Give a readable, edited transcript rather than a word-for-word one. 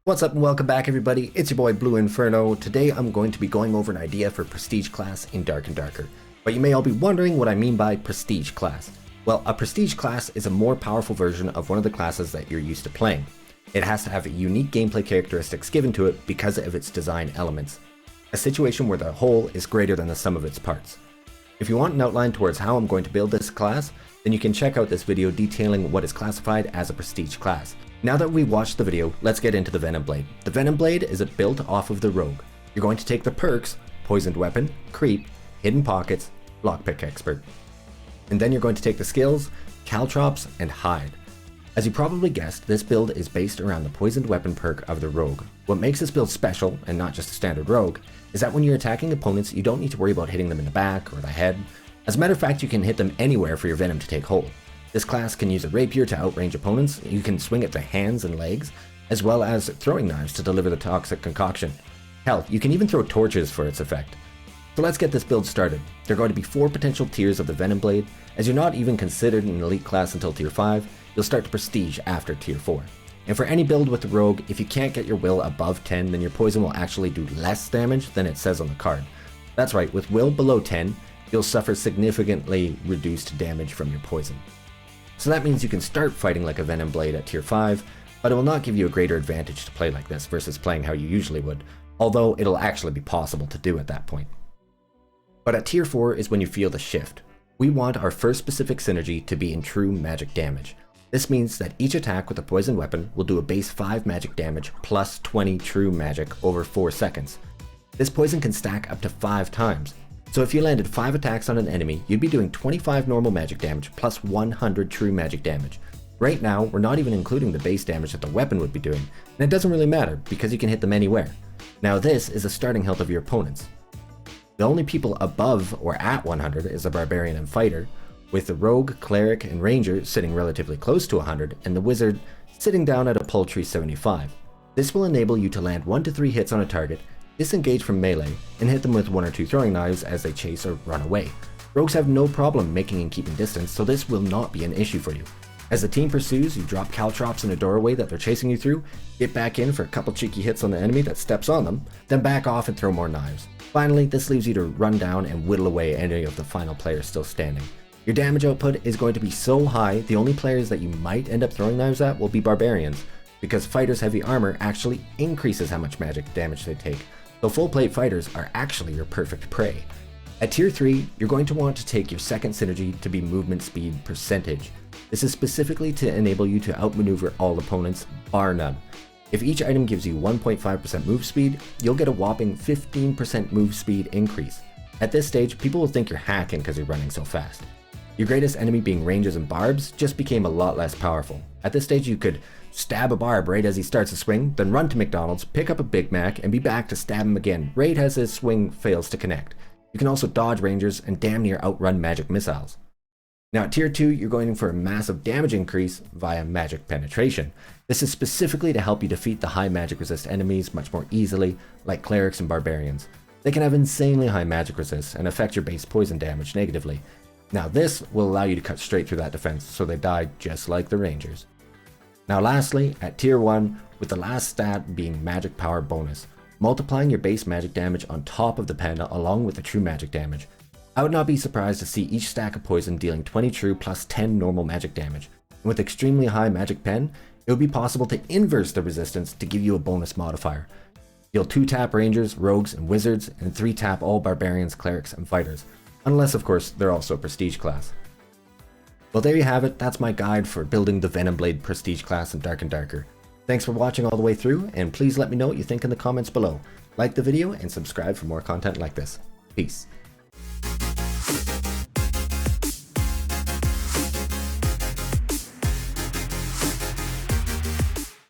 What's up and welcome back everybody, it's your boy Blue Inferno. Today I'm going to be going over an idea for Prestige class in Dark and Darker. But you may all be wondering what I mean by Prestige class. Well, a Prestige class is a more powerful version of one of the classes that you're used to playing. It has to have unique gameplay characteristics given to it because of its design elements. A situation where the whole is greater than the sum of its parts. If you want an outline towards how I'm going to build this class, then you can check out this video detailing what is classified as a Prestige class. Now that we've watched the video, let's get into the Venom Blade. The Venom Blade is built off of the Rogue. You're going to take the perks, Poisoned Weapon, Creep, Hidden Pockets, Lockpick Expert. And then you're going to take the skills, Caltrops, and Hide. As you probably guessed, this build is based around the Poisoned Weapon perk of the Rogue. What makes this build special, and not just a standard Rogue, is that when you're attacking opponents, you don't need to worry about hitting them in the back or the head. As a matter of fact, you can hit them anywhere for your Venom to take hold. This class can use a rapier to outrange opponents, you can swing it to hands and legs, as well as throwing knives to deliver the toxic concoction. Hell, you can even throw torches for its effect. So let's get this build started. There are going to be 4 potential tiers of the Venom Blade. As you're not even considered an elite class until tier 5, you'll start to prestige after tier 4. And for any build with the Rogue, if you can't get your will above 10, then your poison will actually do less damage than it says on the card. That's right, with will below 10, you'll suffer significantly reduced damage from your poison. So that means you can start fighting like a Venom Blade at tier 5, but it will not give you a greater advantage to play like this versus playing how you usually would, although it'll actually be possible to do at that point. But at tier 4 is when you feel the shift. We want our first specific synergy to be in true magic damage. This means that each attack with a poison weapon will do a base 5 magic damage plus 20 true magic over 4 seconds. This poison can stack up to 5 times. So if you landed 5 attacks on an enemy, you'd be doing 25 normal magic damage plus 100 true magic damage. Right now, we're not even including the base damage that the weapon would be doing, and it doesn't really matter because you can hit them anywhere. Now this is the starting health of your opponents. The only people above or at 100 is the Barbarian and Fighter, with the Rogue, Cleric, and Ranger sitting relatively close to 100, and the Wizard sitting down at a paltry 75. This will enable you to land 1 to 3 hits on a target, disengage from melee, and hit them with 1 or 2 throwing knives as they chase or run away. Rogues have no problem making and keeping distance, so this will not be an issue for you. As the team pursues, you drop Caltrops in a doorway that they're chasing you through, get back in for a couple cheeky hits on the enemy that steps on them, then back off and throw more knives. Finally, this leaves you to run down and whittle away any of the final players still standing. Your damage output is going to be so high, the only players that you might end up throwing knives at will be Barbarians, because Fighters' heavy armor actually increases how much magic damage they take. So full plate fighters are actually your perfect prey. At tier 3, you're going to want to take your second synergy to be movement speed percentage. This is specifically to enable you to outmaneuver all opponents, bar none. If each item gives you 1.5% move speed, you'll get a whopping 15% move speed increase. At this stage, people will think you're hacking because you're running so fast. Your greatest enemy being Rangers and Barbs just became a lot less powerful. At this stage you could stab a Barb right as he starts to swing, then run to McDonald's, pick up a Big Mac, and be back to stab him again right as his swing fails to connect. You can also dodge Rangers and damn near outrun magic missiles. Now at tier 2, you're going for a massive damage increase via magic penetration. This is specifically to help you defeat the high magic resist enemies much more easily, like Clerics and Barbarians. They can have insanely high magic resist and affect your base poison damage negatively. Now this will allow you to cut straight through that defense so they die just like the Rangers. Now lastly, at tier 1, with the last stat being magic power bonus, multiplying your base magic damage on top of the pen along with the true magic damage. I would not be surprised to see each stack of poison dealing 20 true plus 10 normal magic damage. And with extremely high magic pen, it would be possible to inverse the resistance to give you a bonus modifier. You'll 2-tap Rangers, Rogues, and Wizards, and 3-tap all Barbarians, Clerics, and Fighters. Unless of course they're also a Prestige class. Well, there you have it, that's my guide for building the Venom Blade Prestige class in Dark and Darker. Thanks for watching all the way through, and please let me know what you think in the comments below. Like the video and subscribe for more content like this. Peace.